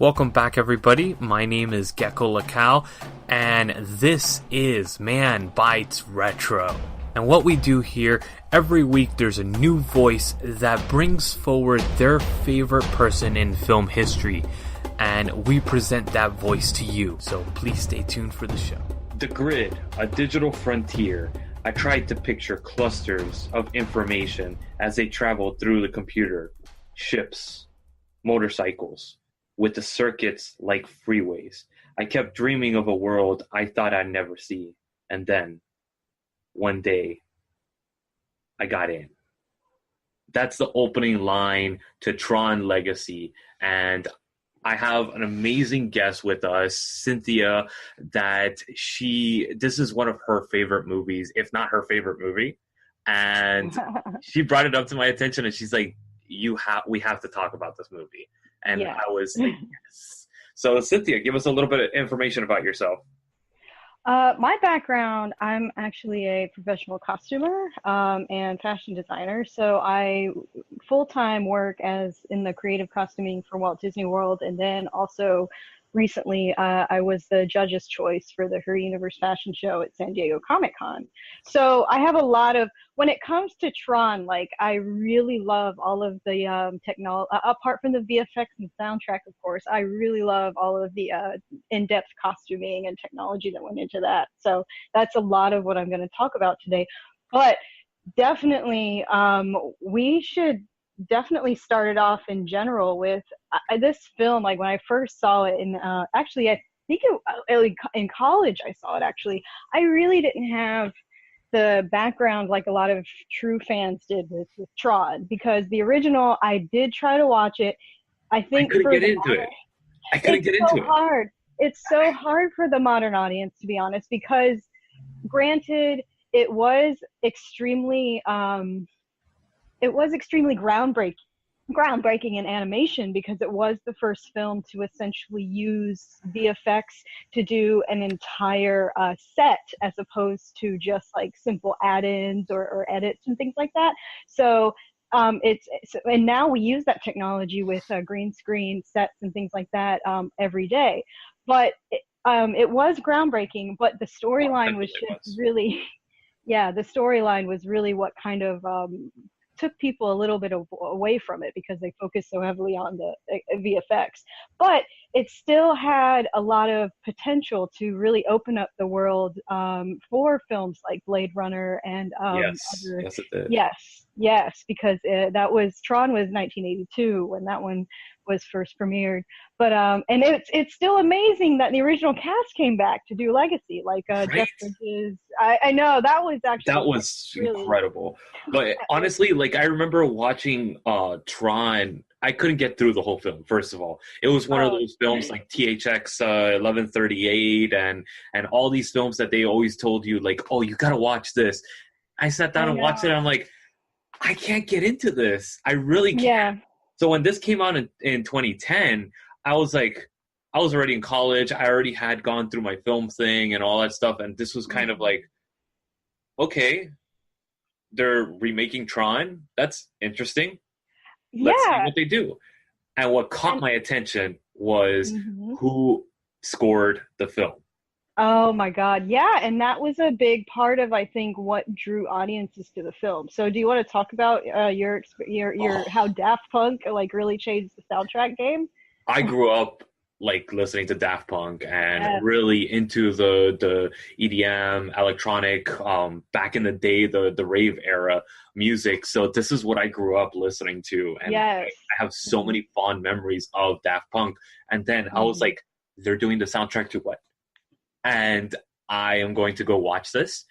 Welcome back, everybody. My name is Gecko Lacal, and this is Man Bites Retro. And what we do here, every week there's a new voice that brings forward their favorite person in film history, and we present that voice to you. So please stay tuned for the show. The grid, a digital frontier. I tried to picture clusters of information as they traveled through the computer. Ships, motorcycles, with the circuits like freeways. I kept dreaming of a world I thought I'd never see. And then, one day, I got in. That's the opening line to Tron Legacy. And I have an amazing guest with us, Cynthia, this is one of her favorite movies, if not her favorite movie. And she brought it up to my attention and she's like, we have to talk about this movie. And yeah. I was like, yes. So Cynthia, give us a little bit of information about yourself. My background, I'm actually a professional costumer and fashion designer. So I full-time work in the creative costuming for Walt Disney World. And then also recently, I was the judge's choice for the Her Universe fashion show at San Diego Comic-Con. So I have a lot of, when it comes to Tron, like I really love all of the technology, apart from the VFX and soundtrack, of course, I really love all of the in-depth costuming and technology that went into that. So that's a lot of what I'm going to talk about today. But definitely, we should definitely started off in general with this film. Like when I first saw it actually I think in college I saw it. Actually, I really didn't have the background like a lot of true fans did with Tron, because the original, I did try to watch it. I think I couldn't get into it. It's so hard for the modern audience, to be honest, because granted it was extremely groundbreaking in animation, because it was the first film to essentially use VFX to do an entire set, as opposed to just like simple add-ins or edits and things like that. So and now we use that technology with green screen sets and things like that every day. But it was groundbreaking, but the storyline was just really, yeah, the storyline was really what kind of took people a little bit away from it, because they focused so heavily on the VFX. But it still had a lot of potential to really open up the world for films like Blade Runner and yes, it did. Yes, because Tron was 1982 when that one was first premiered. But and it's still amazing that the original cast came back to do Legacy, like right? Jeff Bridges. I know that was really incredible. But honestly, like I remember watching Tron. I couldn't get through the whole film. First of all, it was one of those films like THX 1138 and all these films that they always told you like, oh, you gotta watch this. I sat down and watched it. And I'm like, I can't get into this. I really can't. Yeah. So when this came out in 2010, I was like, I was already in college. I already had gone through my film thing and all that stuff. And this was kind of like, okay, they're remaking Tron. That's interesting. Let's see what they do. And what caught my attention was who scored the film. Oh my God. Yeah. And that was a big part of, I think, what drew audiences to the film. So do you want to talk about your how Daft Punk like really changed the soundtrack game? I grew up like listening to Daft Punk and really into the EDM, electronic, back in the day, the rave era music. So this is what I grew up listening to. And I have so many fond memories of Daft Punk. And then I was like, they're doing the soundtrack to what? And I am going to go watch this.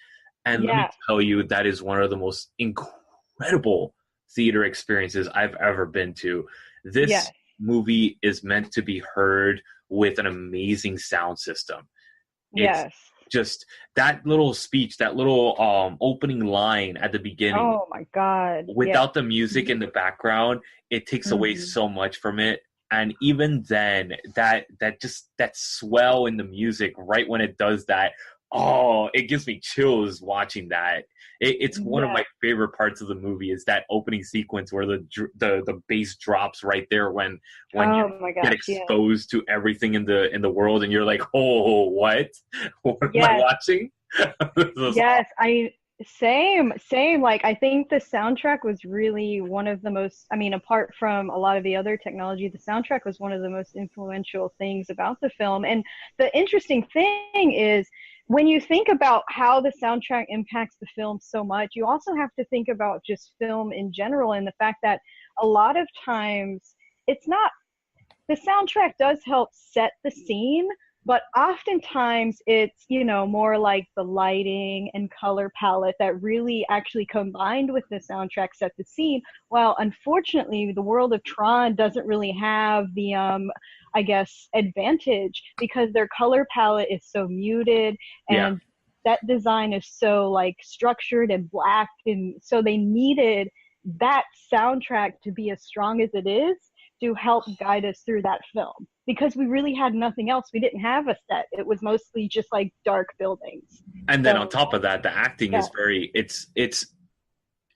And let me tell you, that is one of the most incredible theater experiences I've ever been to. This movie is meant to be heard with an amazing sound system. It's just that little speech, that little opening line at the beginning. Oh my God. Without the music in the background, it takes away so much from it. And even then, that swell in the music, right when it does that, Oh, it gives me chills watching that. It's one of Yeah. my favorite parts of the movie is that opening sequence where the bass drops right there when you Oh my get gosh, yeah. exposed to everything in the world and you're like, oh, what? What am I Yes, watching? This is yes. Same. Like, I think the soundtrack was really one of the most, I mean, apart from a lot of the other technology, the soundtrack was one of the most influential things about the film. And the interesting thing is, when you think about how the soundtrack impacts the film so much, you also have to think about just film in general and the fact that a lot of times it's not, the soundtrack does help set the scene, but oftentimes it's, more like the lighting and color palette that really actually combined with the soundtrack set the scene. Well, unfortunately, the world of Tron doesn't really have the I guess advantage because their color palette is so muted yeah. and that design is so like structured and black, and so they needed that soundtrack to be as strong as it is to help guide us through that film because we really had nothing else. We didn't have a set. It was mostly just like dark buildings. And then on So top of that, the acting yeah, is very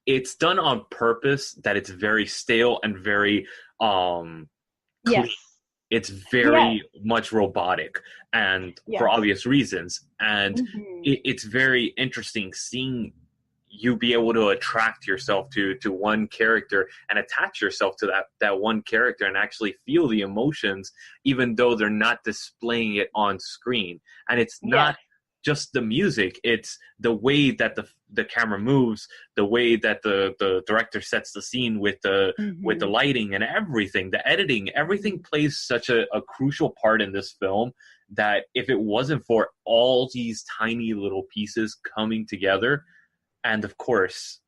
it's done on purpose that it's very stale and very clean. yes, It's yes, very much robotic and for yes. obvious reasons. And Hmm. it's very interesting seeing you be able to attract yourself to one character and attach yourself to that one character and actually feel the emotions even though they're not displaying it on screen. And it's Yes. not just the music, it's the way that the camera moves, the way that the director sets the scene with the Hmm. lighting and everything, the editing, everything plays such a crucial part in this film that if it wasn't for all these tiny little pieces coming together, and of course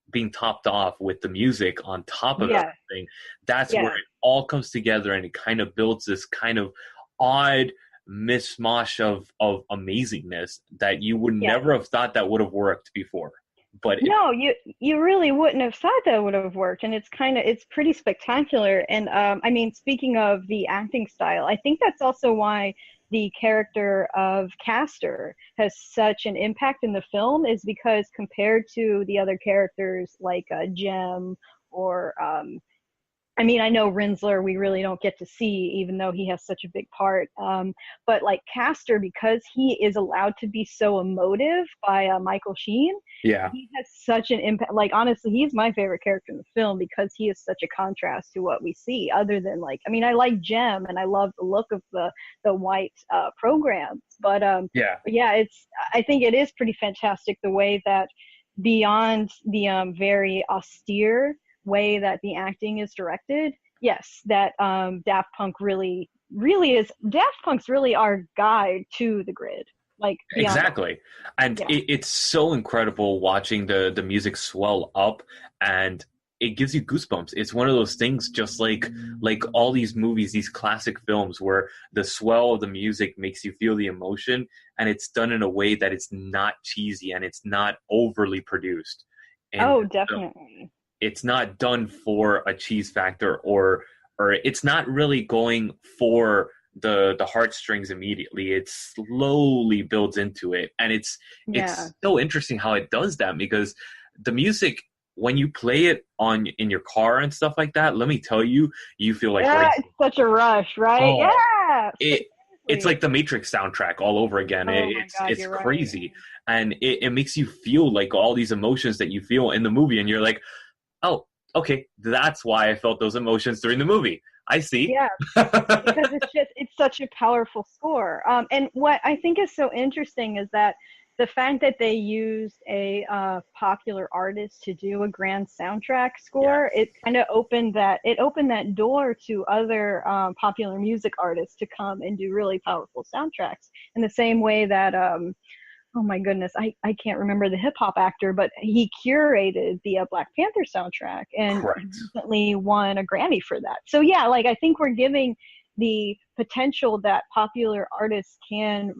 being topped off with the music on top of Yes. everything, that's where Yes. it all comes together and it kind of builds this kind of odd mishmash of amazingness that you would Yes. never have thought that would have worked before, but it No, you really wouldn't have thought that would have worked, and it's pretty spectacular. And I mean, speaking of the acting style, I think that's also why the character of Castor has such an impact in the film, is because compared to the other characters like Jem or I mean, I know Rinsler, we really don't get to see, even though he has such a big part. But like Castor, because he is allowed to be so emotive by Michael Sheen, yeah. he has such an impact. Like, honestly, he's my favorite character in the film because he is such a contrast to what we see. Other than like, I mean, I like Jem and I love the look of the white programs, Yeah. but yeah, I think it is pretty fantastic the way that beyond the very austere way that the acting is directed, yes, that Daft Punk really is. Daft Punk's really our guide to the grid, like beyond all. Exactly. And Yeah. it's so incredible watching the music swell up and it gives you goosebumps. It's one of those things just like all these movies, these classic films where the swell of the music makes you feel the emotion and it's done in a way that it's not cheesy and it's not overly produced. And Oh, definitely. it's not done for a cheese factor or it's not really going for the heartstrings immediately. It slowly builds into it, and Yeah. it's so interesting how it does that because the music when you play it on in your car and stuff like that, let me tell you, you feel like Yeah, racing. it's such a rush, right? Oh, Yeah. it's Seriously. like the Matrix soundtrack all over again. Oh my God, It's you're right. crazy, and it makes you feel like all these emotions that you feel in the movie, and you're like, oh, okay, that's why I felt those emotions during the movie. I see. Yeah, because it's such a powerful score. And what I think is so interesting is that the fact that they used a popular artist to do a grand soundtrack score, Yes. it kind of opened that door to other popular music artists to come and do really powerful soundtracks. In the same way that oh my goodness, I can't remember the hip hop actor, but he curated the Black Panther soundtrack and he Correct. recently won a Grammy for that. So yeah, like I think we're giving the potential that popular artists can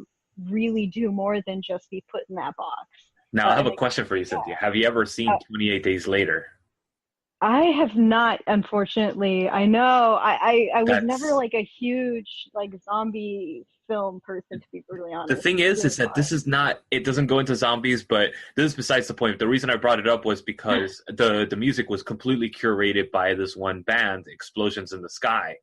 really do more than just be put in that box. Now, I have And a question for you, yeah, Cynthia. Have you ever seen uh, 28 Days Later? I have not, unfortunately. I know. I was never That's like a huge like zombie film person, to be brutally the honest. thing It's is really that this is not, it doesn't go into zombies, but this is besides the point. The reason I brought it up was because the music was completely curated by this one band, Explosions in the Sky,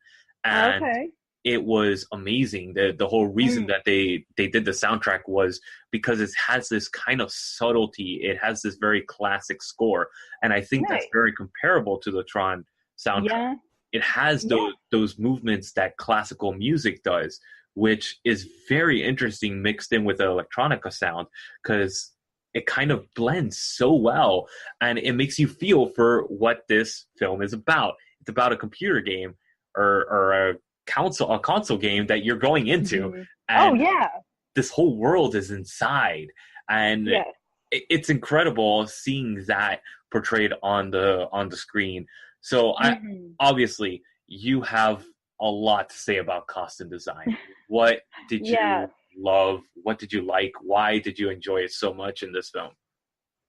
hard. and Okay. it was amazing. The whole reason Mm, that they did the soundtrack was because it has this kind of subtlety. It has this very classic score, and I think that's nice. very comparable to the Tron soundtrack. Yeah. It has Yeah. those movements that classical music does, which is very interesting mixed in with the electronica sound, because it kind of blends so well, and it makes you feel for what this film is about. It's about a computer game, or a console game that you're going into, Mhm. Oh and yeah. this whole world is inside, and Yes. it's incredible seeing that portrayed on the screen. So I Hmm. obviously, you have a lot to say about costume design. What did Yeah. you love? What did you like? Why did you enjoy it so much in this film?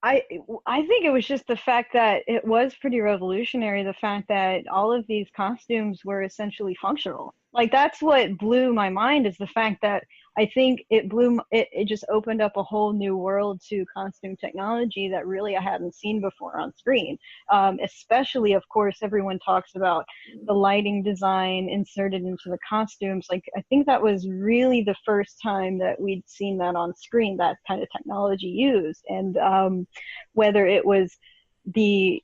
I I think it was just the fact that it was pretty revolutionary, the fact that all of these costumes were essentially functional. Like that's what blew my mind is the fact that I think it just opened up a whole new world to costume technology that really I hadn't seen before on screen. Especially, of course, everyone talks about the lighting design inserted into the costumes. Like I think that was really the first time that we'd seen that on screen, that kind of technology used. And whether it was the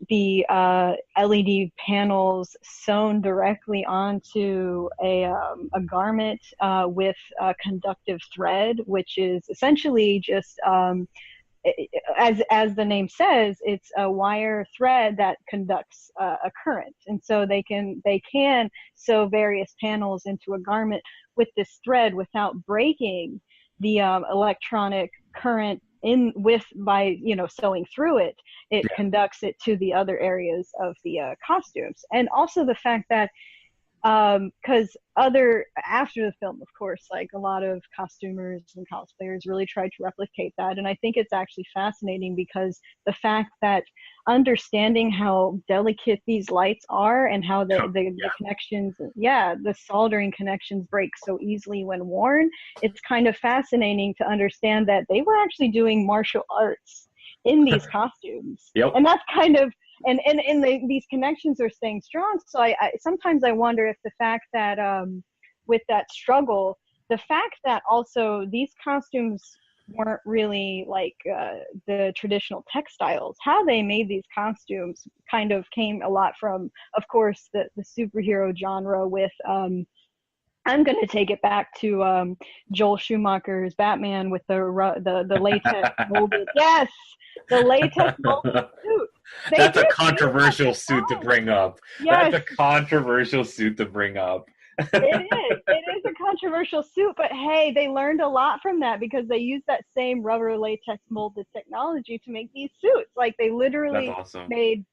LED panels sewn directly onto a garment with conductive thread, which is essentially just as the name says, it's a wire thread that conducts a current, and so they can sew various panels into a garment with this thread without breaking the electronic current in with by sewing through it. It Yeah. conducts it to the other areas of the costumes, and also the fact that because other after the film, of course, like a lot of costumers and cosplayers really tried to replicate that, and I think it's actually fascinating because the fact that understanding how delicate these lights are and how the Yeah. connections, yeah, the soldering connections break so easily when worn, it's kind of fascinating to understand that they were actually doing martial arts in these costumes, Yep. and that's kind of these connections are staying strong. So I sometimes I wonder if the fact that with that struggle, the fact that also these costumes weren't really like the traditional textiles, how they made these costumes kind of came a lot from, of course, the superhero genre with I'm going to take it back to Joel Schumacher's Batman with the latex molded. Yes, the latex molded suit. They That's a did use that controversial suit to design. bring up. That's Yes, a controversial suit to bring up. it is. It is a controversial suit, but hey, they learned a lot from that because they used that same rubber latex molded technology to make these suits. Like they That's literally awesome. made,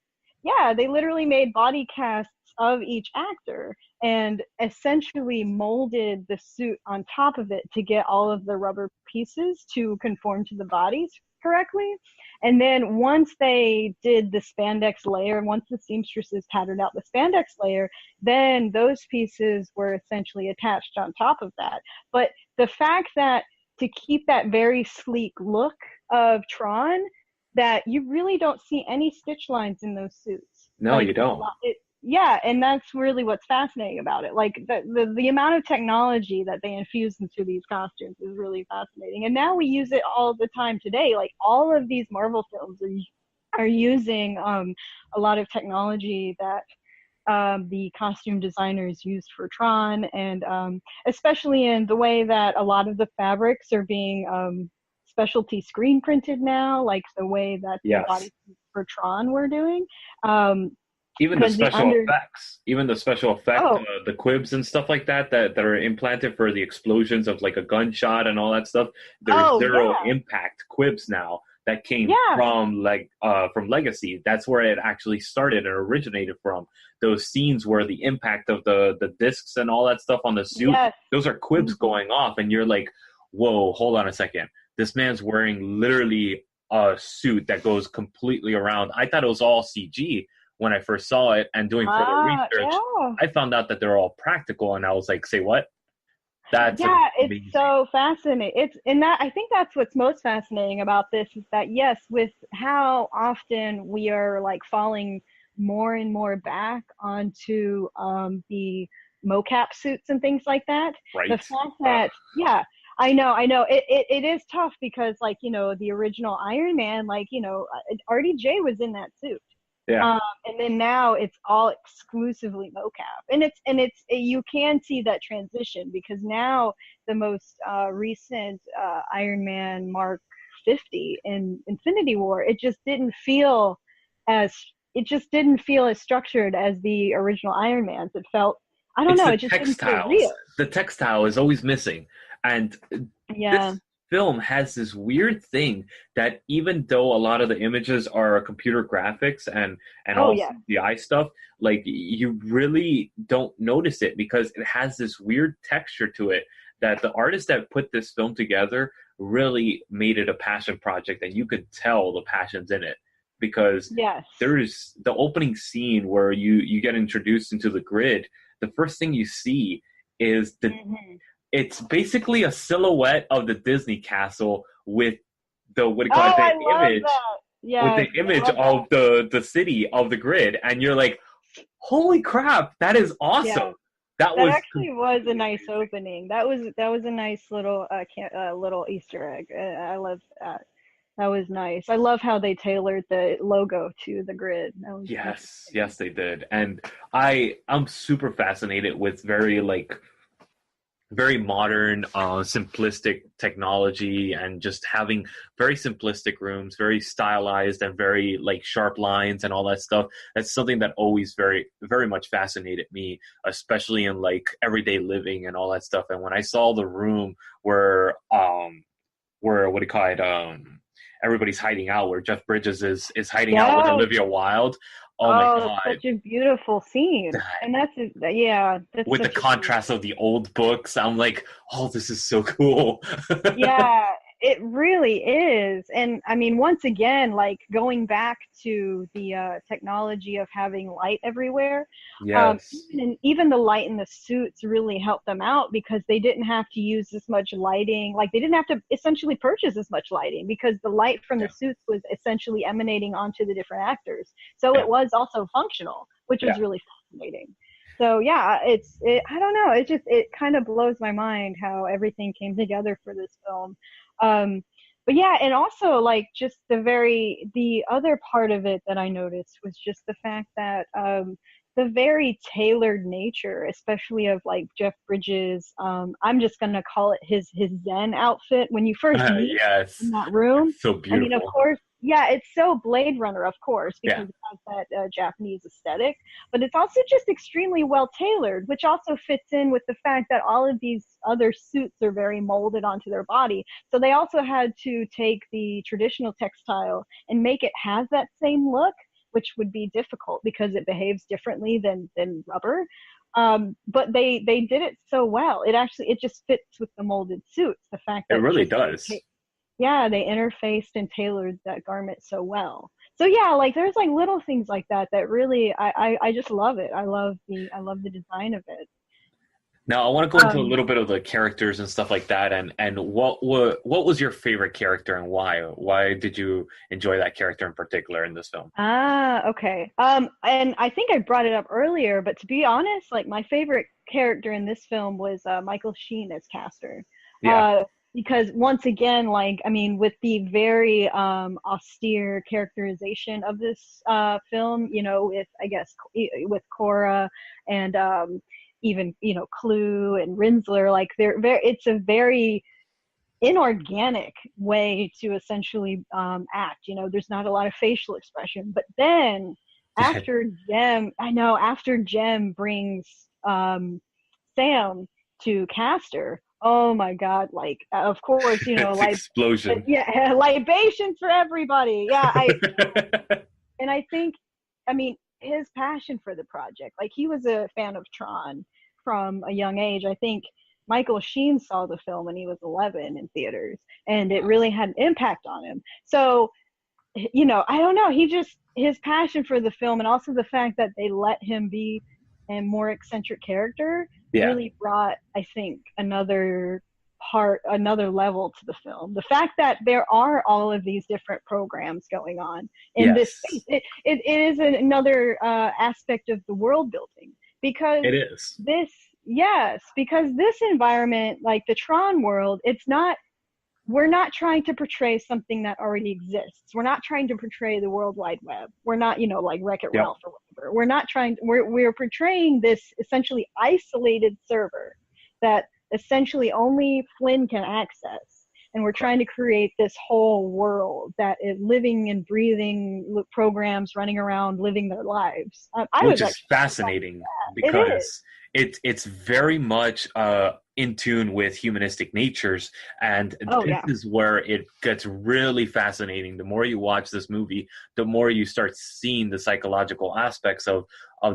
yeah, they literally made body casts of each actor and essentially molded the suit on top of it to get all of the rubber pieces to conform to the bodies correctly. And then once they did the spandex layer, once the seamstresses patterned out the spandex layer, then those pieces were essentially attached on top of that. But the fact that to keep that very sleek look of Tron, that you really don't see any stitch lines in those suits. No, Like you don't. yeah, and that's really what's fascinating about it. Like the amount of technology that they infuse into these costumes is really fascinating. And now we use it all the time today. Like all of these Marvel films are using a lot of technology that the costume designers used for Tron, and especially in the way that a lot of the fabrics are being specialty screen printed now, like the way that the Yes. body for Tron were doing. Um, Even the because the special under effects, even the special effect, oh the quibs and stuff like that, that are implanted for the explosions of like a gunshot and all that stuff. There's oh zero yeah, impact quibs now that came yeah, from Legacy. That's where it actually started and originated from. Those scenes where the impact of the discs and all that stuff on the suit, yes, those are quibs mhm, going off, and you're like, whoa, hold on a second. This man's wearing literally a suit that goes completely around. I thought it was all CG when I first saw it, and doing further research, Yeah. I found out that they're all practical, and I was like, say what? That's Yeah, it's amazing. so fascinating. It's and that I think that's what's most fascinating about this is that yes, with how often we are like falling more and more back onto the mocap suits and things like that. The Right? fact that yeah, I know it is tough because like the original Iron Man, like RDJ was in that suit. Yeah. And then now it's all exclusively mocap, and you can see that transition because now the most recent Iron Man Mark 50 in Infinity War, as it just didn't feel as structured as the original Iron Man's. It felt I don't It's know, the it just didn't feel textiles. real. The textile is always missing. And Yeah. this film has this weird thing that even though a lot of the images are computer graphics and Oh all yeah. CGI stuff, like you really don't notice it because it has this weird texture to it that the artist that put this film together really made it a passion project, and you could tell the passion's in it because Yes. there's the opening scene where you get introduced into the grid. The first thing you see is Mhm. it's basically a silhouette of the Disney castle with the what do you Oh, call it, I the love image that. with the Yes, I image love of that. the city of the grid, and you're like, holy crap, that is awesome. Yeah. That That was actually was a nice opening. That was a nice little little Easter egg. I love that. That was nice. I love how they tailored the logo to the grid. That was yes, interesting. yes they did. And I'm super fascinated with very modern, simplistic technology, and just having very simplistic rooms, very stylized, and very like sharp lines and all that stuff. That's something that always very much fascinated me, especially in like everyday living and all that stuff. And when I saw the room where what do you call it, everybody's hiding out, where Jeff Bridges is hiding out with Yes. Olivia Wilde. Oh my Oh, that's god, such a beautiful scene. And yeah, that's with the such a beautiful. contrast of the old books, I'm like, oh, this is so cool. Yeah, it really is. And I mean, once again, like going back to the technology of having light everywhere, Yes. even the light in the suits really helped them out because they didn't have to use as much lighting. Like they didn't have to essentially purchase as much lighting because the light from the Yeah. suits was essentially emanating onto the different actors. So Yeah. it was also functional, which Yeah. was really fascinating. So yeah, I don't know, it kind of blows my mind how everything came together for this film. Um, but yeah, and also like just the other part of it that I noticed was just the fact that the very tailored nature, especially of like Jeff Bridges. I'm just gonna call it his Zen outfit when you first meet in Yes. that room. It's so I mean, of beautiful. course, yeah, it's so Blade Runner, of course, Yeah. because it has that Japanese aesthetic, but it's also just extremely well tailored, which also fits in with the fact that all of these other suits are very molded onto their body. So they also had to take the traditional textile and make it has that same look, which would be difficult because it behaves differently than rubber. But they did it so well. It just fits with the molded suits. The fact It that really just does. yeah, they interfaced and tailored that garment so well. So yeah, like there's like little things like that that really I just love it. I love the design of it. Now I want to go into a Um, little bit of the characters and stuff like that, and what was your favorite character and why? Why did you enjoy that character in particular in this film? okay. And I think I brought it up earlier, but to be honest, like my favorite character in this film was Michael Sheen as Castor. Yeah. Uh, because once again, like I mean, with the very austere characterization of this film, with I guess with Cora and even Clue and Rinsler, like it's a very inorganic way to essentially act. There's not a lot of facial expression. But then after Jem brings Sam to Castor, oh my God, like, of course, It's like, explosion. yeah, libations for everybody. Yeah, and I think, I mean, his passion for the project, like he was a fan of Tron from a young age. I think Michael Sheen saw the film when he was 11 in theaters, and it really had an impact on him. So I don't know. His passion for the film, and also the fact that they let him be a more eccentric character, Yeah. really brought, I think, another level to the film. The fact that there are all of these different programs going on in this space, Yes. it is another aspect of the world building, because It is. this environment, like the Tron world, we're not trying to portray something that already exists. We're not trying to portray the World Wide Web. We're not, like Wreck-It Yep. Ralph or whatever. We're portraying this essentially isolated server that essentially only Flynn can access. And we're trying to create this whole world that is living and breathing programs running around, living their lives. I Which was is actually fascinating it is. because it's very much in tune with humanistic natures, and Oh this yeah. is where it gets really fascinating. The more you watch this movie, the more you start seeing the psychological aspects of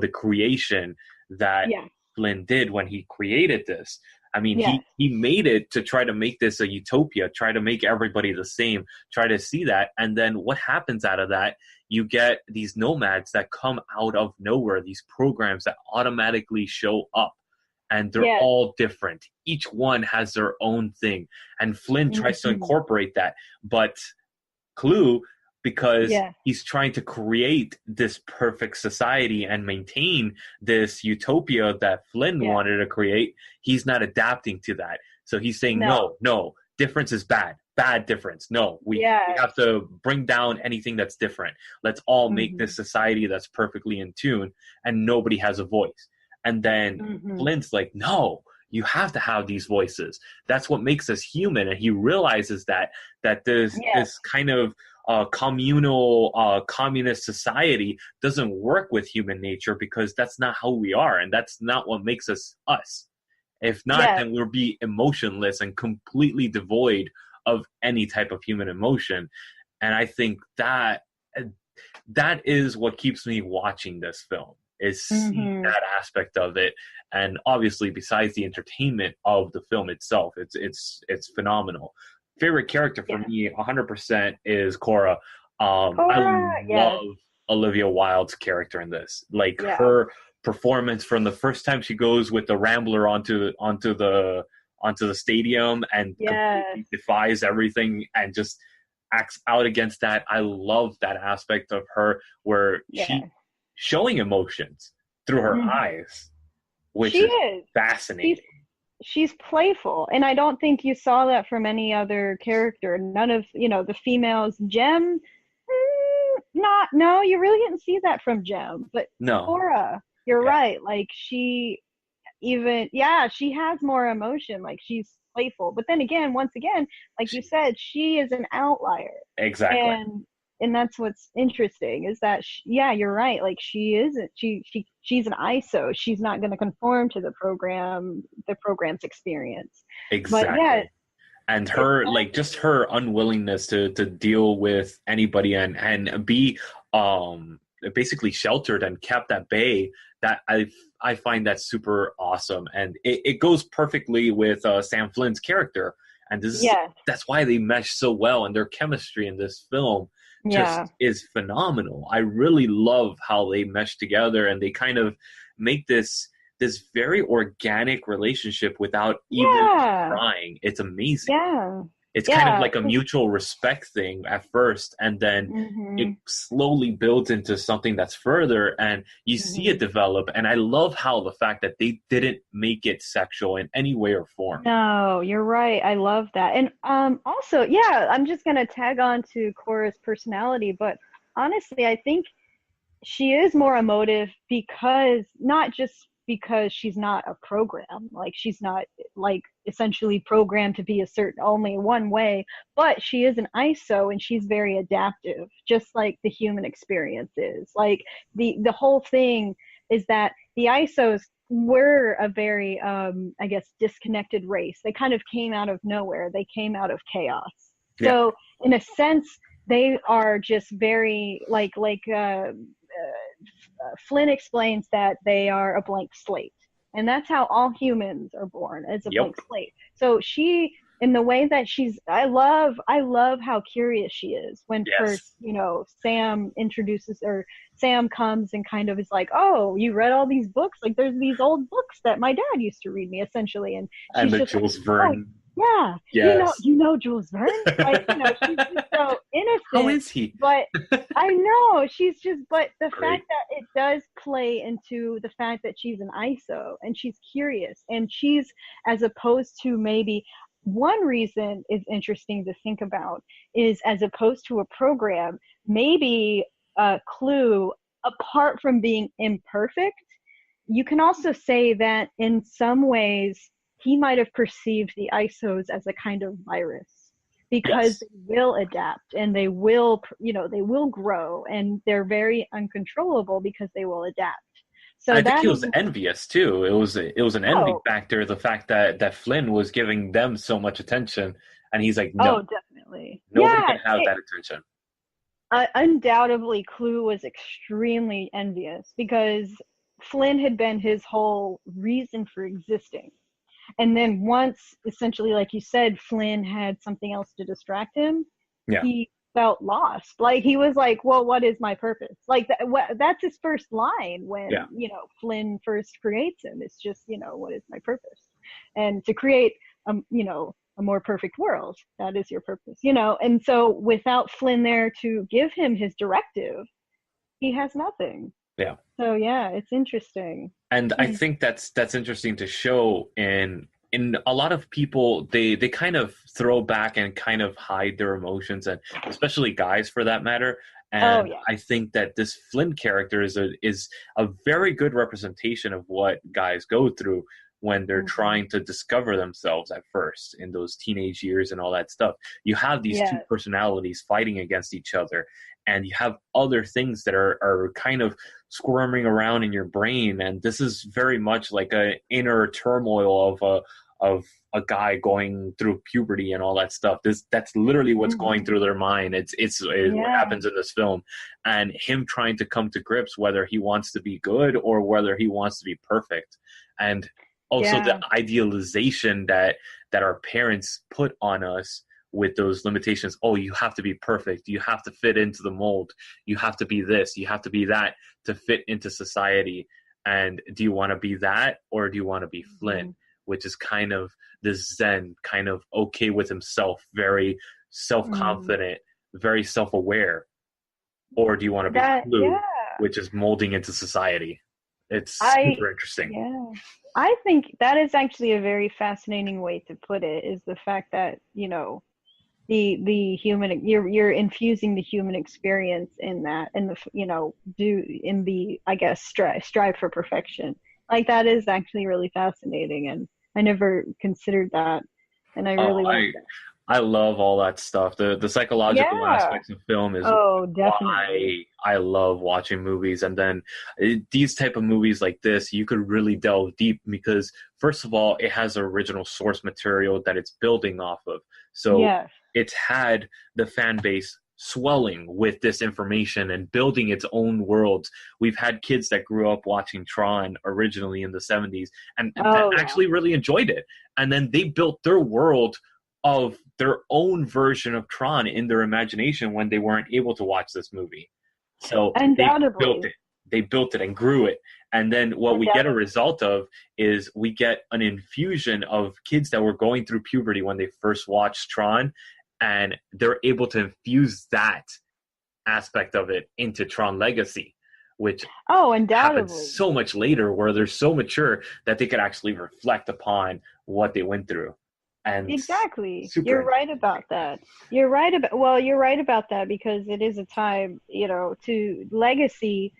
the creation that Yeah. Flynn did when he created this. I mean, Yes. he made it to try to make this a utopia, try to make everybody the same, try to see that. And then what happens out of that? You get these nomads that come out of nowhere, these programs that automatically show up, and they're Yes. all different. Each one has their own thing. And Flynn tries to Mhm. incorporate that. But Clue, because Yeah. he's trying to create this perfect society and maintain this utopia that Flynn Yeah. wanted to create, he's not adapting to that. So he's saying, No. no, difference is bad. Bad difference. No, we Yes. have to bring down anything that's different. Let's all make Mhm. this society that's perfectly in tune, and nobody has a voice. And then Mhm. Flint's like, no, you have to have these voices. That's what makes us human. And he realizes that Yes. this kind of communal communist society doesn't work with human nature, because that's not how we are, and that's not what makes us us. If not, Yes. then we'll be emotionless and completely devoid of any type of human emotion. And I think that is what keeps me watching this film, is seeing Mhm. that aspect of it. And obviously, besides the entertainment of the film itself, it's phenomenal. Favorite character for Yeah. me 100% is Cora. I Cora. Yes. love Olivia Wilde's character in this, like Yeah. her performance from the first time she goes with the Rambler onto the stadium and Yes. completely defies everything and just acts out against that. I love that aspect of her, where she Yeah. showing emotions through her Mhm. eyes, which She is is. She's fascinating. she's playful, and I don't think you saw that from any other character. None of the females. Jem, not no, you really didn't see that from Jem, but No, Cora, you're yeah, right. Like she has more emotion. Like she's playful, but then again, once again, like you she, said, she is an outlier, exactly, and that's what's interesting, is that yeah, you're right. Like she isn't. She's an ISO. She's not going to conform to the program's experience. But yeah, exactly. And it's her, like, just her unwillingness to deal with anybody and be basically sheltered and kept at bay, that I find that super awesome. And it goes perfectly with Sam Flynn's character. And yeah, that's why they mesh so well, and their chemistry in this film yeah, just is phenomenal. I really love how they mesh together, and they kind of make this very organic relationship without even yeah, trying. It's amazing. yeah, It's kind of yeah. like a mutual respect thing at first, and then it Hmm. slowly builds into something that's further, and you see Hmm. it develop. And I love how the fact that they didn't make it sexual in any way or form. No, you're right. I love that. And also, yeah, I'm just gonna tag on to Cora's personality, but honestly, I think she is more emotive, because not just because she's not a program, like she's not like essentially programmed to be a certain only one way, but she is an ISO, and she's very adaptive, just like the human experience is. Like the whole thing is that the ISOs were a very I guess disconnected race. They kind of came out of nowhere. They came out of chaos. Yeah. So in a sense, they are just very Flynn explains that they are a blank slate, and that's how all humans are born, as a Yep. blank slate. So she in the way that I love how curious she is when Yes. first, Sam comes and kind of is like, oh, you read all these books, like there's these old books that my dad used to read me, essentially. And And she's the just like, Jules oh Verne. yeah, Yes. Jules Verne, like, she's just so How innocent. is he? But I know but the Great. fact that it does play into the fact that she's an ISO and she's curious, and she's, as opposed to maybe, one reason is interesting to think about is, as opposed to a program, maybe Clue, apart from being imperfect, you can also say that in some ways he might have perceived the ISOs as a kind of virus, because Yes. they will adapt and they will grow, and they're very uncontrollable because they will adapt. So I think that he is, was envious too. It was an envy oh, factor, the fact that Flynn was giving them so much attention, and he's like, no, oh, definitely. nobody Yeah, can have that attention. undoubtedly Clue was extremely envious because Flynn had been his whole reason for existing. And then once, essentially, like you said, Flynn had something else to distract him, Yeah. he felt lost. Like, he was like, well, what is my purpose? Like, that's his first line when, Yeah. Flynn first creates him. It's just, what is my purpose? And to create, a more perfect world, that is your purpose, And so without Flynn there to give him his directive, he has nothing. Yeah. So yeah, it's interesting. And I think that's interesting to show in a lot of people. They kind of throw back and kind of hide their emotions, and especially guys for that matter. Oh And yeah. I think that this Flynn character is a very good representation of what guys go through when they're Mhm. trying to discover themselves at first in those teenage years and all that stuff. You have these two Yeah. personalities fighting against each other, and you have other things that are kind of squirming around in your brain, and this is very much like a inner turmoil of a guy going through puberty and all that stuff. That's literally what's going Mhm. through their mind. It's what Yeah. happens in this film, and him trying to come to grips whether he wants to be good or whether he wants to be perfect, and also the Yeah. idealization that our parents put on us with those limitations. Oh, you have to be perfect, you have to fit into the mold, you have to be this, you have to be that to fit into society. And do you want to be that, or do you want to be Flynn, Mhm. which is kind of this zen, kind of okay with himself, very Mhm. self-confident, very self-aware, or do you want to be Yeah. Clue, which is molding into society? It's I super interesting. yeah. I think that is actually a very fascinating way to put it, is the fact that, the human, you're infusing the human experience in that, and do in the, I guess, strive for perfection. Like, that is actually really fascinating, and I never considered that, and I Oh, really like I that. I love all that stuff. The psychological Yeah. aspects of film is Oh, definitely. why I love watching movies. And then these type of movies like this, you could really delve deep because first of all, it has original source material that it's building off of. So Yes. it's had the fan base swelling with this information and building its own worlds. We've had kids that grew up watching Tron originally in the 70s and that Oh yeah. actually really enjoyed it. And then they built their world of their own version of Tron in their imagination when they weren't able to watch this movie. So they built Undoubtedly. it. They built it and grew it. And then what we get a Undoubtedly. result of is we get an infusion of kids that were going through puberty when they first watched Tron, and they're able to infuse that aspect of it into Tron Legacy, which Oh, happens undoubtedly. so much later where they're so mature that they could actually reflect upon what they went through. And Exactly. super You're right interesting. about that. You're right about that because it is a time, to legacy.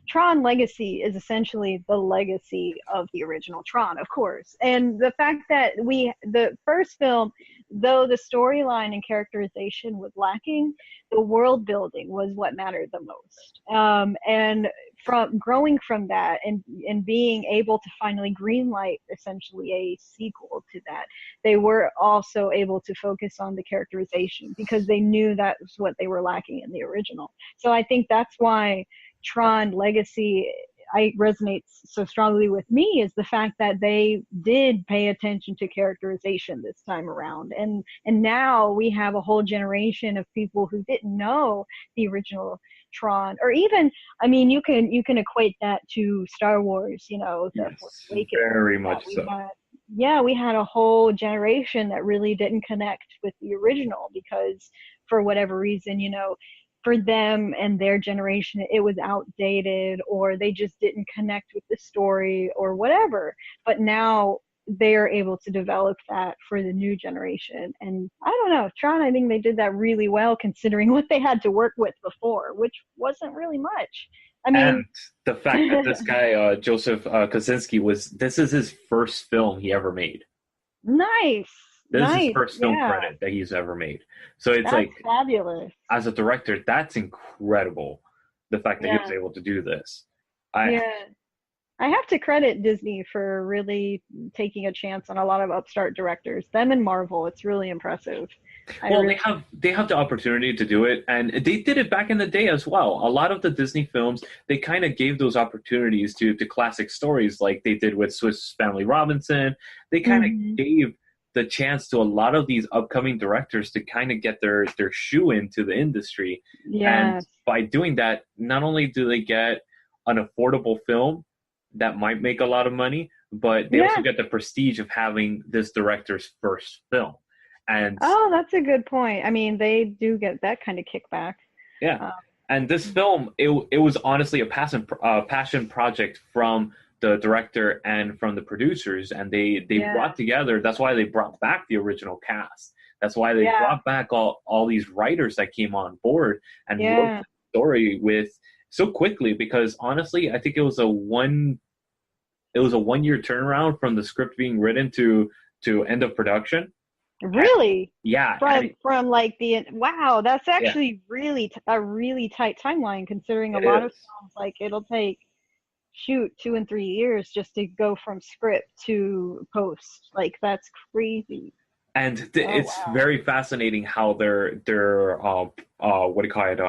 Tron Legacy is essentially the legacy of the original Tron, of course. And the fact that the first film, though the storyline and characterization was lacking, the world building was what mattered the most. And from growing from that, and being able to finally greenlight essentially a sequel to that, they were also able to focus on the characterization because they knew that was what they were lacking in the original. So I think that's why Tron Legacy, I resonates so strongly with me is the fact that they did pay attention to characterization this time around, and now we have a whole generation of people who didn't know the original Tron, or even, I mean, you can equate that to Star Wars, the Force Yes, Awakens. very much so. We had a whole generation that really didn't connect with the original because for whatever reason, for them and their generation, it was outdated, or they just didn't connect with the story or whatever. But now they are able to develop that for the new generation. And I don't know, Tron, I think they did that really well considering what they had to work with before, which wasn't really much. I mean, And the fact that this guy, Joseph Kosinski, this is his first film he ever made. nice. This is his Nice. first film Yeah. credit that he's ever made. So it's That's like, fabulous. as a director, that's incredible. The fact that he was Yeah. able to do this. Yeah. I have to credit Disney for really taking a chance on a lot of upstart directors. Them and Marvel, it's really impressive. They have the opportunity to do it, and they did it back in the day as well. A lot of the Disney films, they kind of gave those opportunities to classic stories, like they did with Swiss Family Robinson. They kind of gave the chance to a lot of these upcoming directors to kind of get their shoe into the industry. Yeah. And by doing that, not only do they get an affordable film that might make a lot of money, but they also get the prestige of having this director's first film. And oh, that's a good point. I mean, they do get that kind of kickback. yeah, and this film, it was honestly a passion project from the director and from the producers, and they brought together. That's why they brought back the original cast. That's why they brought back all these writers that came on board and wrote the story with so quickly. Because honestly, I think it was a 1 year turnaround from the script being written to end of production. Really? Yeah. From like wow, that's actually a really tight timeline considering a lot of films, like it'll take 2 and 3 years just to go from script to post. Like that's crazy. And it's very fascinating how their what do you call it,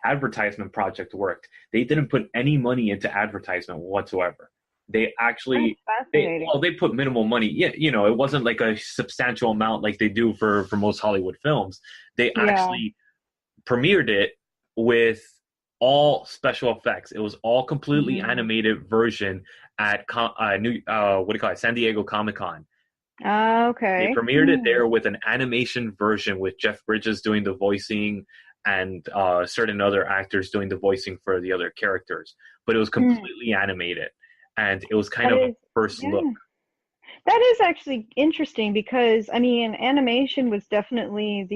advertisement project worked. They didn't put any money into advertisement whatsoever. They actually they put minimal money. Yeah, it wasn't like a substantial amount like they do for most Hollywood films. They actually premiered it with all special effects. It was all completely animated version at San Diego Comic-Con. Okay. They premiered it there with an animation version with Jeff Bridges doing the voicing and certain other actors doing the voicing for the other characters. But it was completely animated. And it was kind of a first look. That is actually interesting because, I mean, animation was definitely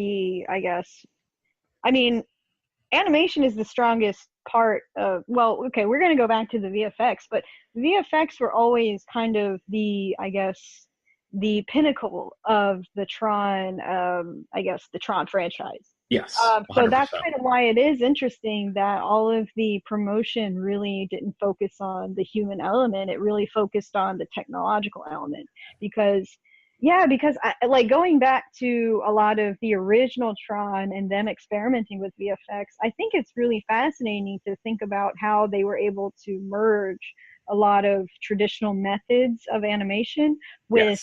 animation is the strongest part of, well, okay, we're going to go back to the VFX, but VFX were always kind of the pinnacle of the Tron, the Tron franchise. Yes. So that's kind of why it is interesting that all of the promotion really didn't focus on the human element. It really focused on the technological element because I, going back to a lot of the original Tron and them experimenting with VFX, I think it's really fascinating to think about how they were able to merge a lot of traditional methods of animation with,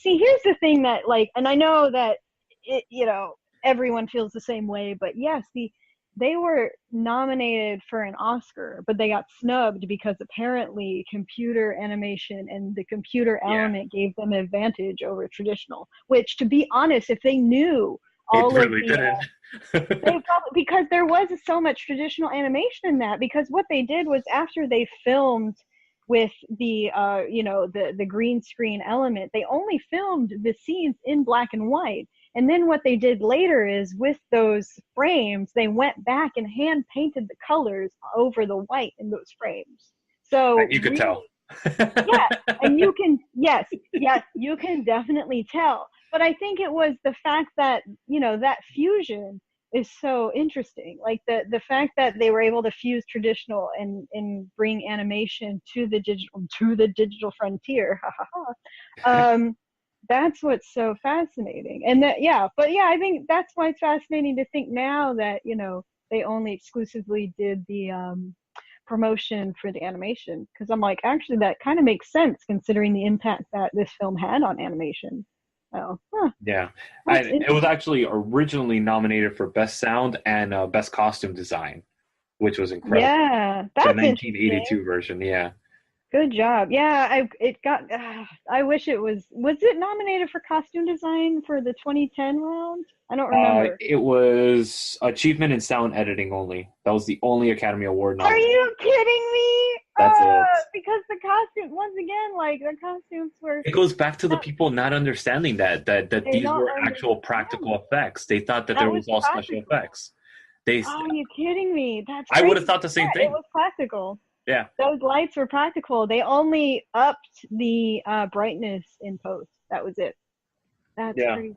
here's the thing that and I know that everyone feels the same way, but yes, they were nominated for an Oscar, but they got snubbed because apparently computer animation and the computer element gave them an advantage over traditional, which, to be honest, if they knew all it really didn't. they probably, because there was so much traditional animation in that, because what they did was after they filmed with the green screen element, they only filmed the scenes in black and white. And then what they did later is with those frames, they went back and hand painted the colors over the white in those frames. So you could tell. Yeah, and you can, yes, you can definitely tell. But I think it was the fact that, that fusion is so interesting. Like the fact that they were able to fuse traditional and bring animation to the digital frontier. That's what's so fascinating. And I think that's why it's fascinating to think now that, they only exclusively did the promotion for the animation, because I'm like, actually, that kind of makes sense considering the impact that this film had on animation. So, Yeah, that's it was actually originally nominated for Best Sound and Best Costume Design, which was incredible. yeah, The that's interesting. 1982 version, yeah. Good job. Yeah, it got. I wish it was. Was it nominated for costume design for the 2010 round? I don't remember. It was Achievement in Sound Editing only. That was the only Academy Award Are nomination. you kidding me? That's it. Because the costume, once again, like the costumes were. It goes back to the people not understanding that They these don't were actual practical understand. effects. They thought that That there was was all special practical. effects. They, Oh, you kidding me? That's I would crazy. have thought the same Yeah, it thing. was practical. Yeah, Those lights were practical. They only upped the brightness in post. That was it. That's yeah. crazy.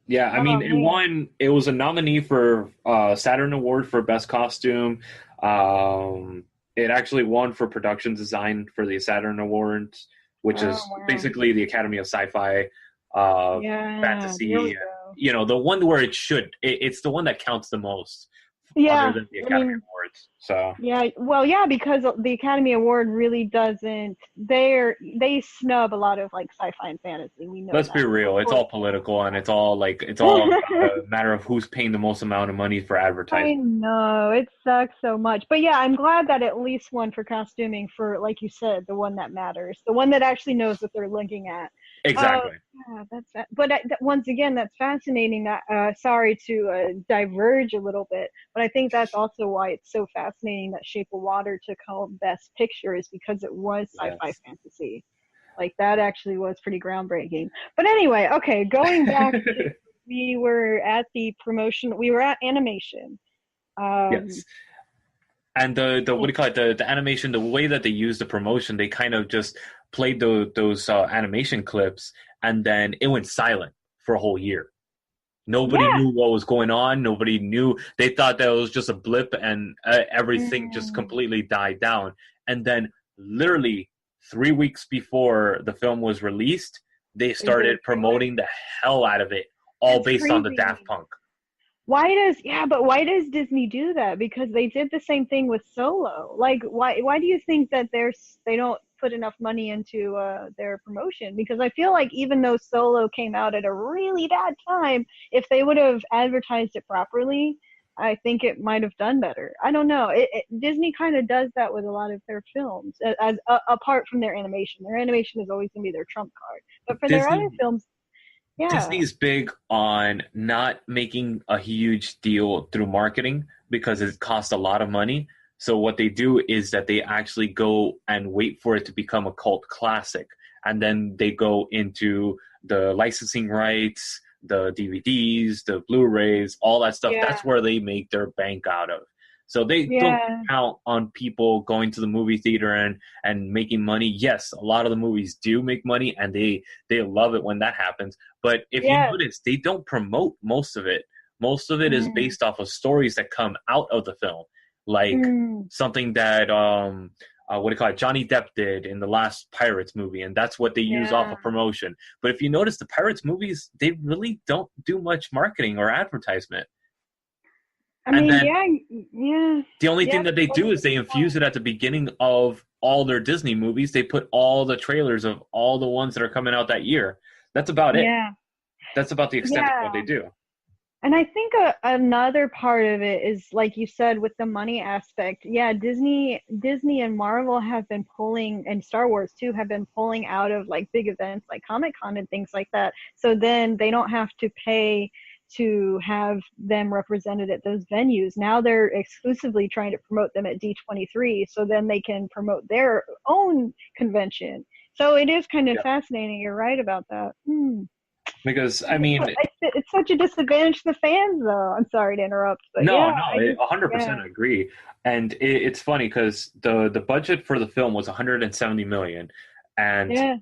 Yeah, I Oh mean, it man. won. It was a nominee for Saturn Award for Best Costume. It actually won for production design for the Saturn Awards, which Oh is wow. basically the Academy of Sci-Fi, Yeah. There we Fantasy. go. You know, the one where it should. It's the one that counts the most, other Yeah. than the I Academy mean, Awards. So yeah. Well, yeah, because the Academy Award really doesn't. They snub a lot of like sci-fi and fantasy. We know let's be that. real. It's all political, and it's all a matter of who's paying the most amount of money for I advertising. know it sucks so much, but yeah, I'm glad that at least one for costuming for, like you said, the one that matters, the one that actually knows what they're looking at. Uh, Exactly. yeah, but once again, that's fascinating. That sorry to diverge a little bit, but I think that's also why it's so fascinating that Shape of Water took home Best Picture is because it was sci-fi Yes. fantasy. Like that actually was pretty groundbreaking. But anyway, okay, going back to we were at the promotion. We were at animation. Um, Yes. And the what do you call it? The animation, the way that they use the promotion, they kind of just played those animation clips, and then it went silent for a whole year. Nobody yeah. knew what was going on. Nobody knew. They thought that it was just a blip, and everything just Mm, completely died down. And then, literally 3 weeks before the film was released, they they did a started trailer. promoting the hell out of it, all That's based on the Daft crazy. Punk. But why does Disney do that? Because they did the same thing with Solo. Like, why do you think that they don't put enough money into their promotion? Because I feel like even though Solo came out at a really bad time, if they would have advertised it properly, I think it might have done better. I don't know. Disney kind of does that with a lot of their films, apart from their animation. Their animation is always going to be their trump card. But for their other Disney films, yeah, Disney's big on not making a huge deal through marketing because it costs a lot of money. So what they do is that they actually go and wait for it to become a cult classic, and then they go into the licensing rights, the DVDs, the Blu-rays, all that stuff. yeah, That's where they make their bank out of. So they don't yeah, count on people going to the movie theater and making money. Yes, a lot of the movies do make money, and they love it when that happens. But if you yeah. notice, they don't promote most of it. Most of it is Mm, based off of stories that come out of the film, like mm. something that what do you call it? Johnny Depp did in the last Pirates movie, and that's what they use off Yeah. of promotion. But if you notice, the Pirates movies, they really don't do much marketing or advertisement. I And mean, then yeah, yeah, the only yeah. thing that they That's do a is good they infuse point. it at the beginning of all their Disney movies. They put all the trailers of all the ones that are coming out that year. That's about it. Yeah, That's about the extent of what they yeah. do. And I think another part of it is, like you said, with the money aspect. Yeah, Disney and Marvel have been pulling, and Star Wars too, have been pulling out of like big events like Comic-Con and things like that. So then they don't have to pay to have them represented at those venues. Now they're exclusively trying to promote them at D23, so then they can promote their own convention. So it is kind of Yeah. fascinating. You're right about that. Hmm. Because I mean, It's such a disadvantage to the fans, though. I'm sorry to interrupt, but no, yeah, no, I just 100% yeah, agree. And it's funny because the budget for the film was 170 million, and yeah.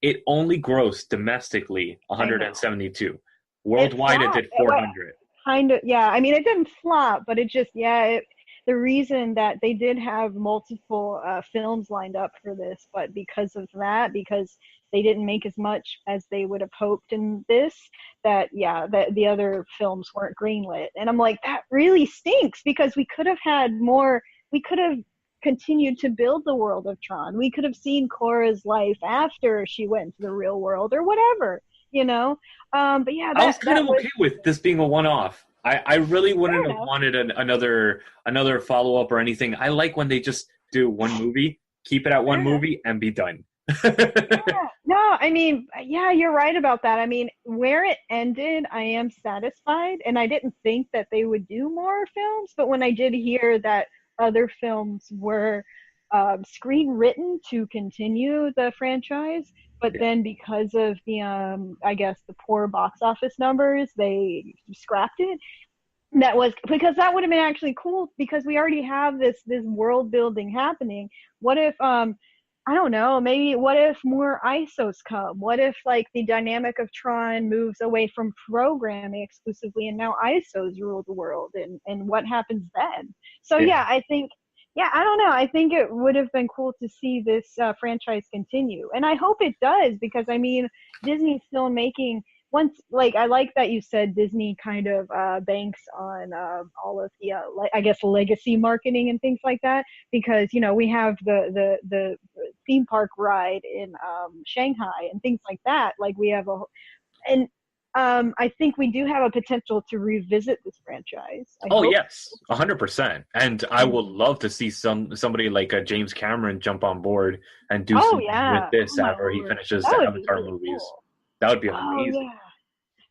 it only grossed domestically I know 172. it Worldwide, it flopped. did 400. Kind of, yeah. I mean, it didn't flop, but it just yeah. The reason that they did have multiple films lined up for this, but because they didn't make as much as they would have hoped in this, that yeah, that the other films weren't greenlit, and I'm like, that really stinks because we could have had more. We could have continued to build the world of Tron. We could have seen Cora's life after she went to the real world or whatever, you know. But yeah, I was kind that of was okay with this being a one-off. I really wouldn't fair have enough. wanted another follow-up or anything. I like when they just do one movie, keep it at one Fair enough. movie, and be done. Yeah, no, I mean, yeah, you're right about that. I mean, where it ended, I am satisfied, and I didn't think that they would do more films, but when I did hear that other films were screenwritten to continue the franchise, but Yeah. then because of the, I guess, the poor box office numbers, they scrapped it. That was because that would have been actually cool because we already have this world building happening. What if I don't know, maybe what if more ISOs come? What if like the dynamic of Tron moves away from programming exclusively and now ISOs rule the world and what happens then? So Yeah. yeah, I think yeah, I don't know. I think it would have been cool to see this franchise continue. And I hope it does because I mean, Disney's still making once like I like that you said Disney kind of banks on all of the I guess legacy marketing and things like that because you know we have the theme park ride in Shanghai and things like that like we have a and I think we do have a potential to revisit this franchise. I Oh hope. yes, 100%. And I would love to see somebody like James Cameron jump on board and do Oh something with yeah, oh this my after he lord, finishes that the would be Avatar really movies. cool. That would be Oh amazing. yeah.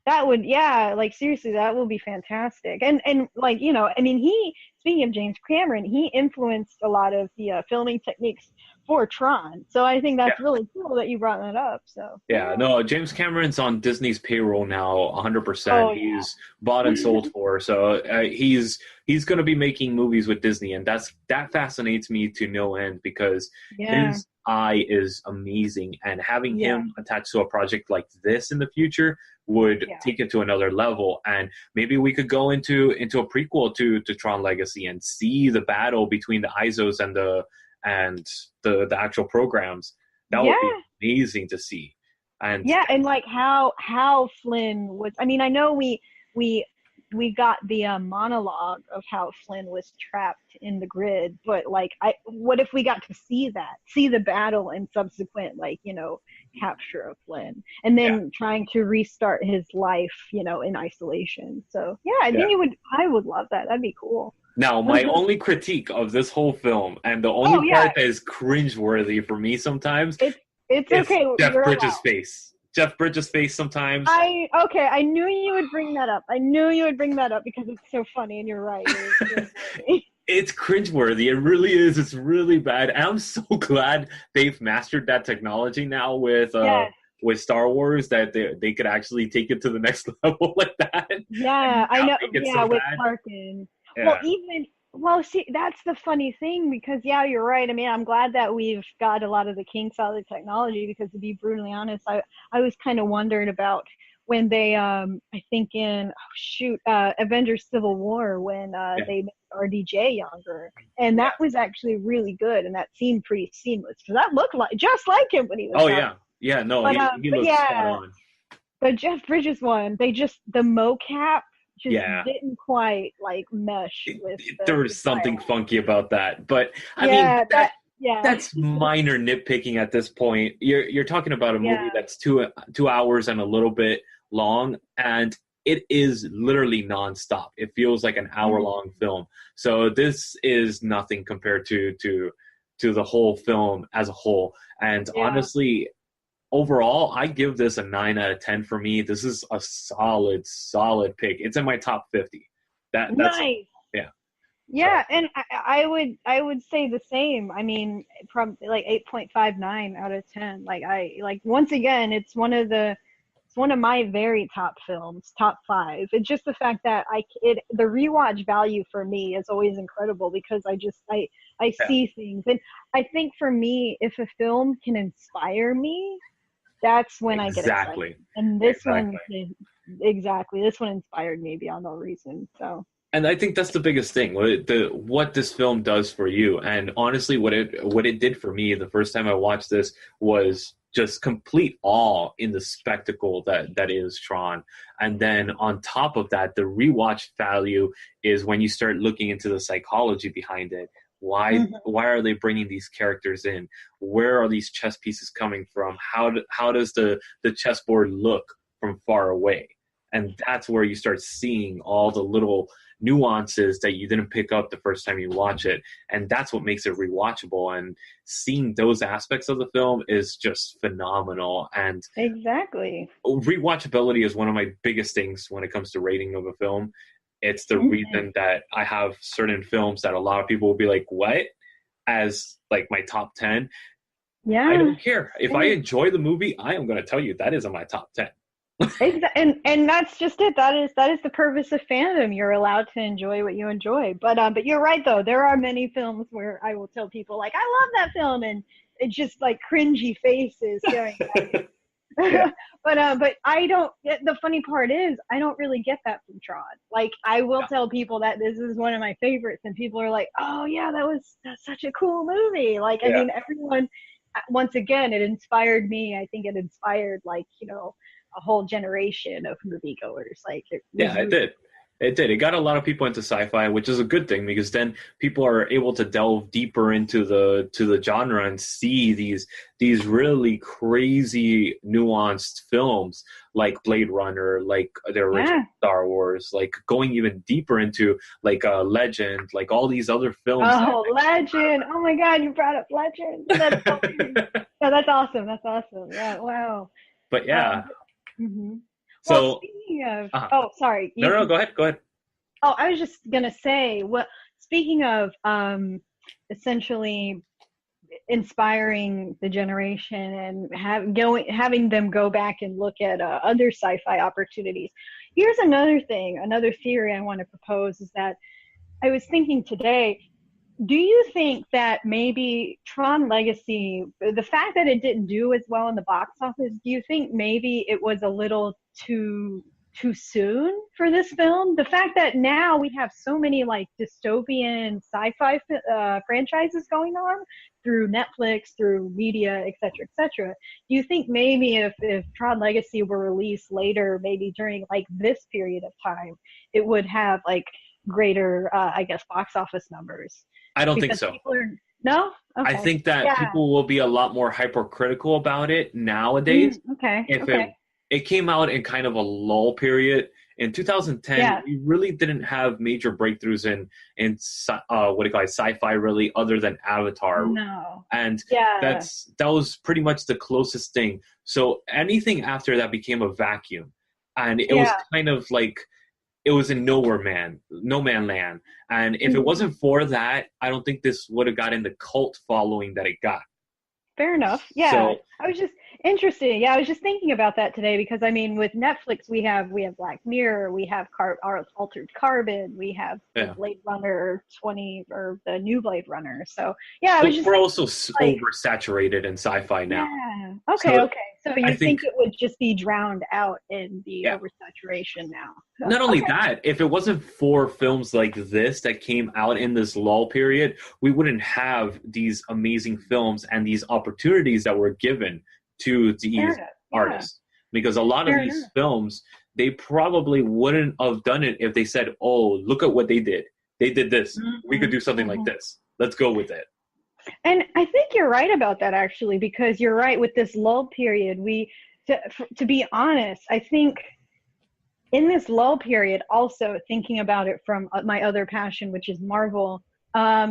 That would, yeah, like seriously, that will be fantastic. And like, you know, I mean, speaking of James Cameron, he influenced a lot of the filming techniques for Tron. So I think Yeah. that's really cool that you brought that up. So Yeah, yeah. no, James Cameron's on Disney's payroll now, 100%. Oh He's bought and yeah. sold for, so he's going to be making movies with Disney, and that fascinates me to no end because Yeah. his eye is amazing, and having Yeah. him attached to a project like this in the future would Yeah. take it to another level. And maybe we could go into a prequel to Tron Legacy and see the battle between the ISOs and the actual programs. That would be Yeah. amazing to see. And Yeah, and like how Flynn was. I mean, I know we we got the monologue of how Flynn was trapped in the grid, but like, what if we got to see the battle and subsequent like you know capture of Flynn, and yeah, then trying to restart his life, you know, in isolation. So yeah, yeah. I would love that. That'd be cool. Now, my only critique of this whole film, and the only Oh yeah, part that is cringeworthy for me sometimes, it's is okay. Jeff You're Bridges' allowed. face. Jeff Bridges' face sometimes. I knew you would bring that up. I knew you would bring that up because it's so funny, and you're right. It is cringeworthy. It's cringeworthy. It really is. It's really bad. And I'm so glad they've mastered that technology now Yes. with Star Wars that they could actually take it to the next level like that Yeah, and I not know. make it Yeah, so with bad. Tarkin. Well, Yeah. see, that's the funny thing because yeah, you're right. I mean, I'm glad that we've got a lot of the kinks out of the technology because to be brutally honest, I was kind of wondering about when they I think in Avengers Civil War when Yeah. they made RDJ younger and Yeah. that was actually really good and that seemed pretty seamless because that looked like just like him when he was Oh young. yeah. Yeah. No, he But looks spot yeah, on. the Jeff Bridges one, the mocap just Yeah. didn't quite like mesh it, with there the was something dialogue. funky about that. But I mean Yeah, yeah, that's minor nitpicking at this point. You're talking about a movie yeah, that's 2 hours and a little bit long, and it is literally nonstop. It feels like an hour mhm, long film. So this is nothing compared to the whole film as a whole. And yeah. honestly, overall, I give this a 9 out of 10 for me. This is a solid pick. It's in my top 50. That's Nice. yeah. So Yeah, and I would say the same. I mean, probably like 8.59 out of 10. Like I like once again, it's one of my very top films, top five. It's just the fact that the rewatch value for me is always incredible because I yeah, see things. And I think for me, if a film can inspire me, that's when I get excited. exactly. And Exactly. exactly, this one inspired me beyond all reason. So, And I think that's the biggest thing. What this film does for you, and honestly, what it did for me the first time I watched this was just complete awe in the spectacle that is Tron. And then on top of that, the rewatch value is when you start looking into the psychology behind it. Why are they bringing these characters in? Where are these chess pieces coming from? How does the chessboard look from far away? And that's where you start seeing all the little nuances that you didn't pick up the first time you watch it. And that's what makes it rewatchable. And seeing those aspects of the film is just phenomenal. And exactly, rewatchability is one of my biggest things when it comes to rating of a film. It's the reason that I have certain films that a lot of people will be like, what? As like my top 10. Yeah. I don't care. If I enjoy the movie, I am going to tell you that is in my top 10. And that's just it. That is the purpose of fandom. You're allowed to enjoy what you enjoy. But you're right though. There are many films where I will tell people like, I love that film, and it's just like cringy faces staring at me. Yeah. But I don't. The funny part is I don't really get that from Tron. Like I will tell people that this is one of my favorites, and people are like, "Oh yeah, that's such a cool movie." Like I mean, everyone. Once again, it inspired me. I think it inspired like a whole generation of moviegoers. Like it did. It did. It got a lot of people into sci-fi, which is a good thing because then people are able to delve deeper into the genre and see these really crazy nuanced films like Blade Runner, like the original Star Wars, like going even deeper into like Legend, like all these other films. Oh, Legend! Oh my God, you brought up Legend. That's that's awesome. That's awesome. Yeah. Wow. But yeah. So, well, speaking of, oh, sorry. No, go ahead. Oh, I was just gonna say, speaking of, essentially inspiring the generation and having them go back and look at other sci-fi opportunities. Here's another theory I want to propose is that I was thinking today. Do you think that maybe Tron Legacy, the fact that it didn't do as well in the box office, do you think maybe it was a little too soon for this film? The fact that now we have so many like dystopian sci-fi franchises going on through Netflix, through media, etc., etc. Do you think maybe if Tron Legacy were released later, maybe during like this period of time, it would have like greater, I guess, box office numbers? I don't think so. No? Okay. I think that people will be a lot more hypercritical about it nowadays. It came out in kind of a lull period. In 2010, we really didn't have major breakthroughs in sci-fi really, other than Avatar. No. And that was pretty much the closest thing. So anything after that became a vacuum. And it was kind of like it was in no man land. And if it wasn't for that, I don't think this would have gotten the cult following that it got. Fair enough. Yeah. So, I was just interested. Yeah, I was just thinking about that today because I mean, with Netflix, we have Black Mirror, we have Altered Carbon, we have Blade Runner 20 or the new Blade Runner. So yeah, we're also oversaturated in sci-fi now. Yeah. Okay. So you think it would just be drowned out in the oversaturation now? So, not only that, if it wasn't for films like this that came out in this lull period, we wouldn't have these amazing films and these opportunities that were given to these artists. Because a lot of these films, they probably wouldn't have done it if they said, oh, look at what they did. They did this. We could do something like this. Let's go with it. And I think you're right about that, actually, because you're right with this lull period. To be honest, I think in this lull period, also thinking about it from my other passion, which is Marvel,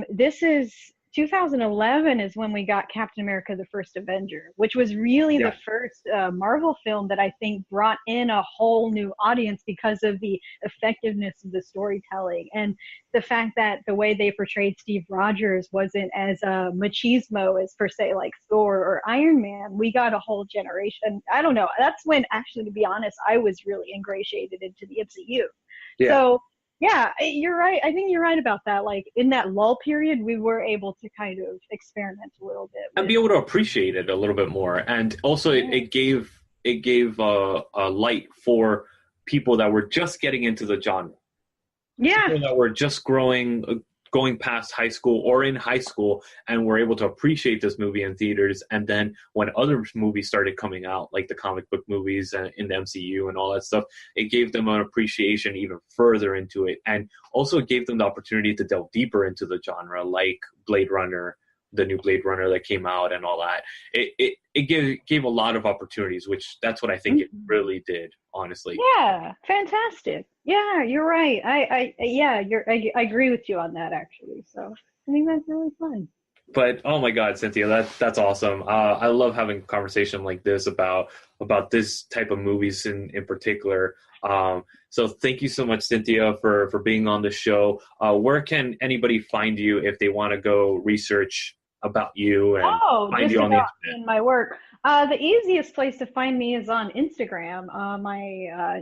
this is 2011 is when we got Captain America: The First Avenger, which was really the first Marvel film that I think brought in a whole new audience because of the effectiveness of the storytelling and the fact that the way they portrayed Steve Rogers wasn't as machismo as per se like Thor or Iron Man. We got a whole generation. I don't know. That's when actually, to be honest, I was really ingratiated into the MCU. Yeah. So yeah, you're right. I think you're right about that. Like in that lull period, we were able to kind of experiment a little bit and be able to appreciate it a little bit more. And also, it gave a light for people that were just getting into the genre. Yeah, people that were just growing going past high school or in high school and were able to appreciate this movie in theaters. And then when other movies started coming out, like the comic book movies in the MCU and all that stuff, it gave them an appreciation even further into it. And also it gave them the opportunity to delve deeper into the genre, like Blade Runner, the new Blade Runner that came out and all that. It gave a lot of opportunities, which that's what I think it really did, honestly. Yeah, fantastic. Yeah, you're right. I agree with you on that, actually. So I think that's really fun. But oh my God, Cynthia, that's awesome. I love having a conversation like this about this type of movies in particular. So thank you so much, Cynthia, for being on the show. Where can anybody find you if they want to go research about you and find you on the internet? In my work. The easiest place to find me is on Instagram. My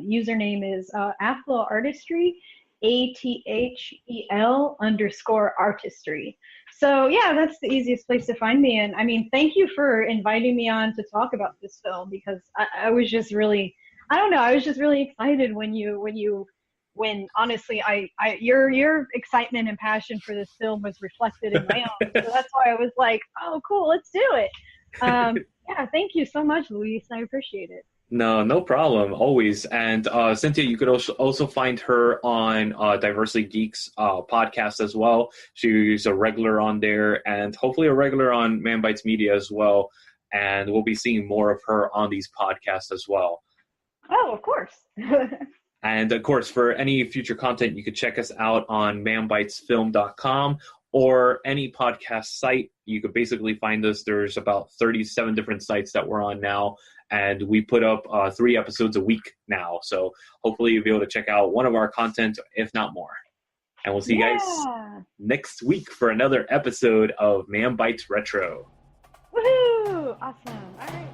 username is Athel Artistry, ATHEL_artistry. So yeah, that's the easiest place to find me. And I mean, thank you for inviting me on to talk about this film, because I was just really, I don't know, I was just really excited when honestly your excitement and passion for this film was reflected in my own. So that's why I was like, oh cool, let's do it. Yeah, thank you so much, Luis. I appreciate it. No problem, always. And Cynthia, you could also find her on Diversity Geeks podcast as well. She's a regular on there, and hopefully a regular on Man Bites Media as well. And we'll be seeing more of her on these podcasts as well. Oh, of course. And of course, for any future content, you could check us out on manbitesfilm.com or any podcast site. You could basically find us. There's about 37 different sites that we're on now, and we put up 3 episodes a week now. So hopefully you'll be able to check out one of our content, if not more. And we'll see you guys next week for another episode of Man Bites Retro. Woohoo! Awesome. All right.